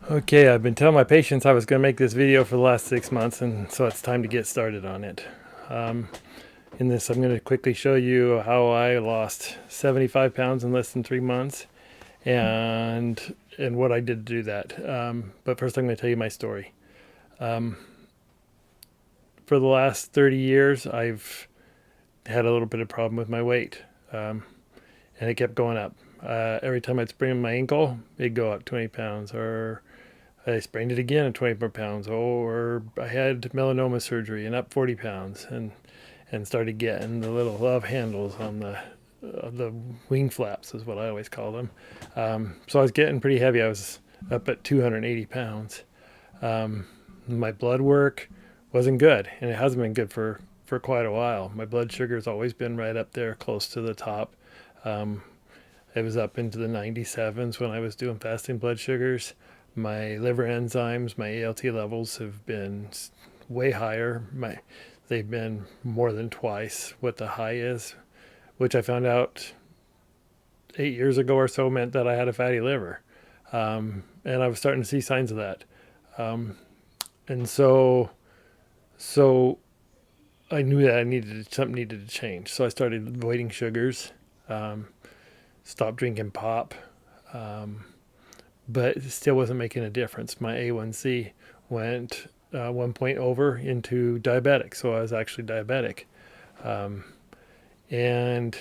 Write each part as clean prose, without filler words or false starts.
Okay, I've been telling my patients I was going to make this video for the last 6 months, and so it's time to get started on it. Um, in this, I'm going to quickly show you how I lost 75 pounds in less than 3 months, and what I did to do that. But first, I'm going to tell you my story. Um, for the last 30 years, I've had a little bit of problem with my weight, and it kept going up. Every time I'd sprain my ankle, it'd go up 20 pounds, or I sprained it again at 20 more pounds. Or I had melanoma surgery and up 40 pounds, and started getting the little love handles on the wing flaps, is what I always call them. So I was getting pretty heavy. I was up at 280 pounds. My blood work wasn't good, and it hasn't been good for quite a while. My blood sugar's always been right up there, close to the top. Um, it was up into the 97s when I was doing fasting blood sugars. My liver enzymes, my ALT levels have been way higher. They've been more than twice what the high is, which I found out 8 years ago or so meant that I had a fatty liver. And I was starting to see signs of that. Um, and so I knew that something needed to change. So I started avoiding sugars, um, stopped drinking pop, um, but it still wasn't making a difference. My A1C went 1 point over into diabetic, so I was actually diabetic. Um, and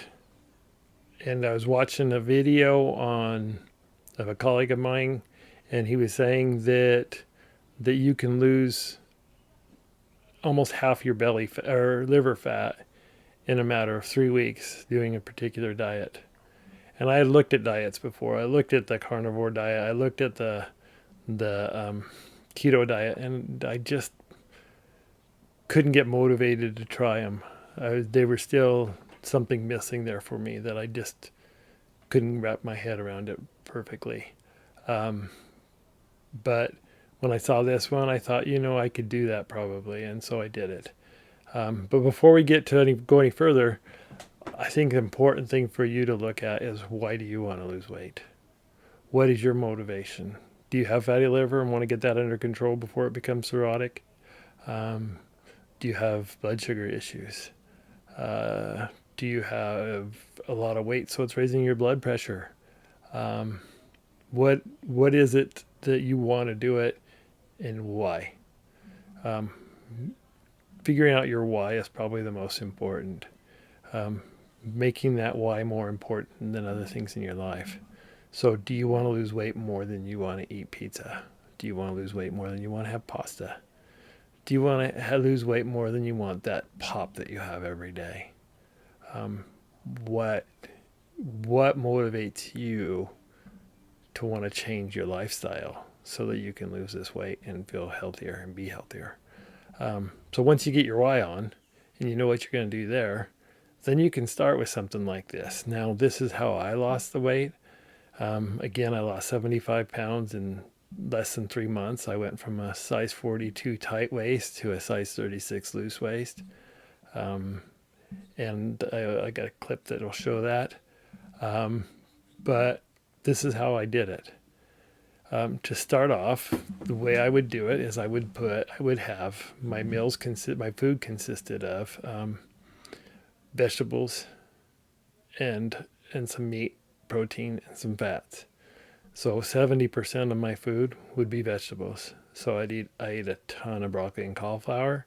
and I was watching a video on of a colleague of mine, and he was saying that you can lose almost half your belly or liver fat in a matter of 3 weeks doing a particular diet. And I had looked at diets before. I looked at the carnivore diet. I looked at the keto diet, and I just couldn't get motivated to try them. They were still something missing there for me that I just couldn't wrap my head around it perfectly. Um, but when I saw this one, I thought, I could do that probably, and so I did it. But before we get to go any further, I think the important thing for you to look at is, why do you want to lose weight? What is your motivation? Do you have fatty liver and want to get that under control before it becomes cirrhotic? Um, do you have blood sugar issues? Do you have a lot of weight so it's raising your blood pressure? Um, what is it that you want to do it, and why? Um, Figuring out your why is probably the most important. Um, Making that why more important than other things in your life. So, do you want to lose weight more than you want to eat pizza? Do you want to lose weight more than you want to have pasta? Do you want to lose weight more than you want that pop that you have every day? Um, what what motivates you to want to change your lifestyle so that you can lose this weight and feel healthier and be healthier? So once you get your why on, and you know what you're going to do there, then you can start with something like this. Now, this is how I lost the weight. Again, I lost 75 pounds in less than 3 months. I went from a size 42 tight waist to a size 36 loose waist. Um, and I got a clip that will show that. Um, but this is how I did it. To start off, the way I would do it is I would have my food consisted of vegetables and some meat, protein, and some fats. So 70% of my food would be vegetables. So I eat a ton of broccoli and cauliflower.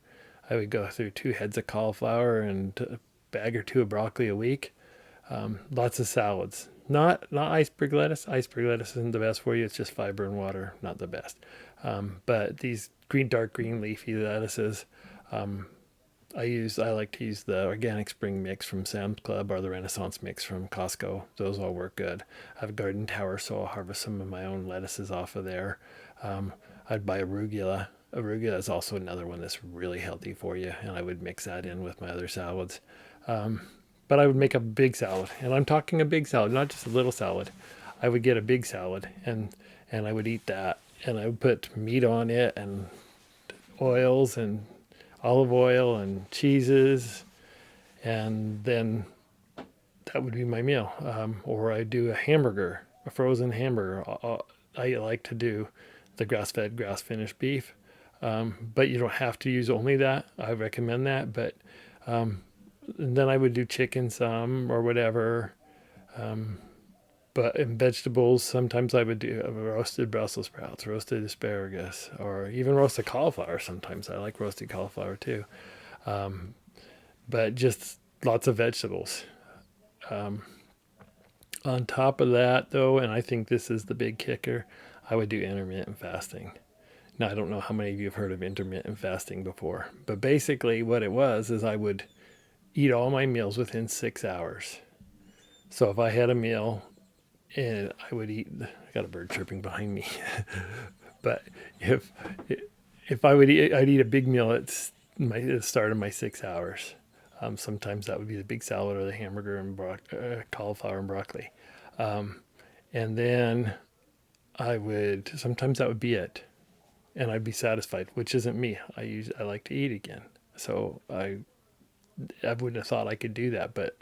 I would go through 2 heads of cauliflower and a bag or two of broccoli a week. Lots of salads. Not iceberg lettuce. Iceberg lettuce isn't the best for you. It's just fiber and water, not the best. But these dark green leafy lettuces, um, I like to use the organic spring mix from Sam's Club or the Renaissance mix from Costco. Those all work good. I have a garden tower, so I'll harvest some of my own lettuces off of there. Um, I'd buy arugula. Arugula is also another one that's really healthy for you, and I would mix that in with my other salads. Um, but I would make a big salad, and I'm talking a big salad, not just a little salad. I would get a big salad, and I would eat that, and I would put meat on it, and oils, and olive oil, and cheeses, and then that would be my meal. Or I do a hamburger, a frozen hamburger. I like to do the grass-fed, grass-finished beef. But you don't have to use only that. I recommend that. But then I would do chicken some or whatever. But in vegetables, sometimes I would do roasted Brussels sprouts, roasted asparagus, or even roasted cauliflower. Sometimes I like roasted cauliflower too. But just lots of vegetables. On top of that, though, and I think this is the big kicker, I would do intermittent fasting. Now, I don't know how many of you have heard of intermittent fasting before, but basically what it was is I would eat all my meals within 6 hours. So if I had a meal and I would eat, I got a bird chirping behind me, but if I would eat, I'd eat a big meal at the start of my 6 hours. Sometimes that would be the big salad or the hamburger and cauliflower and broccoli. And then sometimes that would be it. And I'd be satisfied, which isn't me. I like to eat again. So I wouldn't have thought I could do that, but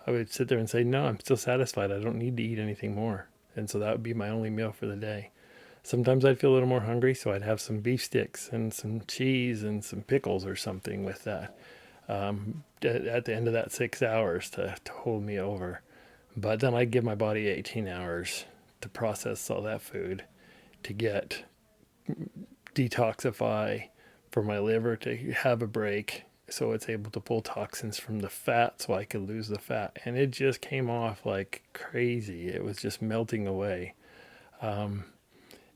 I would sit there and say, no, I'm still satisfied. I don't need to eat anything more. And so that would be my only meal for the day. Sometimes I'd feel a little more hungry, so I'd have some beef sticks and some cheese and some pickles or something with that. At the end of that 6 hours to hold me over. But then I'd give my body 18 hours to process all that food, to detoxify, for my liver to have a break so it's able to pull toxins from the fat so I could lose the fat. And it just came off like crazy. It was just melting away. And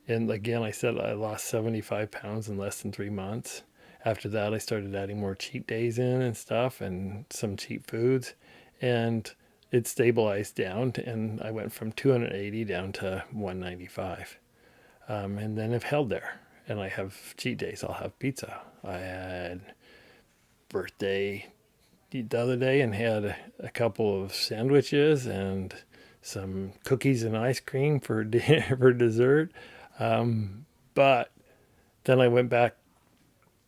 again, I said I lost 75 pounds in less than 3 months. After that, I started adding more cheat days in and stuff and some cheap foods. And it stabilized down, and I went from 280 down to 195. And then I've held there. And I have cheat days. I'll have pizza. I had birthday the other day and had a couple of sandwiches and some cookies and ice cream for dessert. But then I went back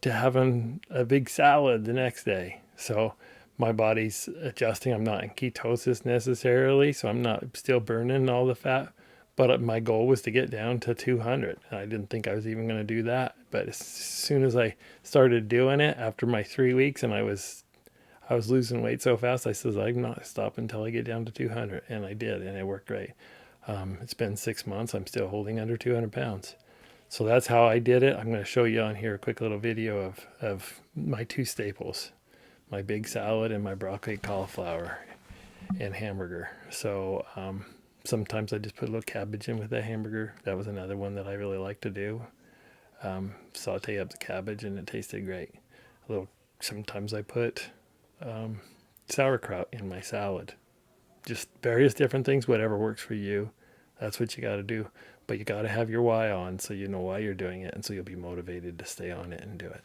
to having a big salad the next day. So my body's adjusting. I'm not in ketosis necessarily, so I'm not still burning all the fat. But my goal was to get down to 200. And I didn't think I was even going to do that. But as soon as I started doing it after my 3 weeks, and I was losing weight so fast, I said, I'm not stopping until I get down to 200. And I did, and it worked great. It's been 6 months. I'm still holding under 200 pounds. So that's how I did it. I'm going to show you on here a quick little video of my two staples, my big salad and my broccoli, cauliflower, and hamburger. So sometimes I just put a little cabbage in with that hamburger. That was another one that I really like to do. Saute up the cabbage, and it tasted great. Sometimes I put sauerkraut in my salad. Just various different things, whatever works for you. That's what you got to do. But you got to have your why on so you know why you're doing it, and so you'll be motivated to stay on it and do it.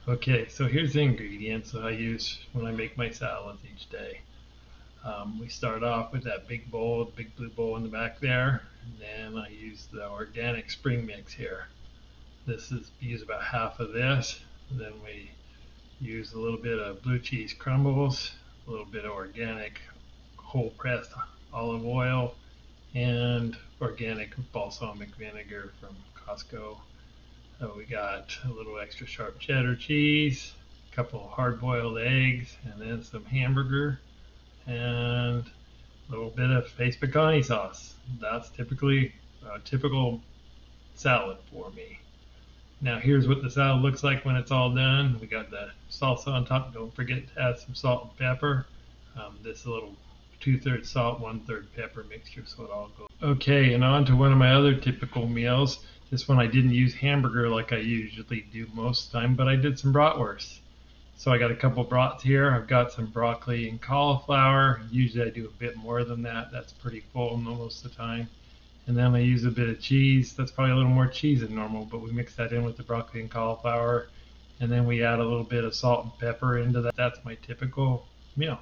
Okay, so here's the ingredients that I use when I make my salads each day. We start off with that big bowl, big blue bowl in the back there, and then I use the organic spring mix here. Use about half of this, and then we use a little bit of blue cheese crumbles, a little bit of organic whole pressed olive oil, and organic balsamic vinegar from Costco. We got a little extra sharp cheddar cheese, a couple of hard-boiled eggs, and then some hamburger, and a little bit of face pecani sauce. That's typically a typical salad for me. Now here's what the salad looks like when it's all done. We got the salsa on top. Don't forget to add some salt and pepper. This little 2/3 salt, 1/3 pepper mixture, so it all goes. Okay, and on to one of my other typical meals. This one I didn't use hamburger like I usually do most of the time, but I did some bratwurst. So I got a couple brats here. I've got some broccoli and cauliflower. Usually I do a bit more than that. That's pretty full most of the time. And then I use a bit of cheese. That's probably a little more cheese than normal, but we mix that in with the broccoli and cauliflower. And then we add a little bit of salt and pepper into that. That's my typical meal.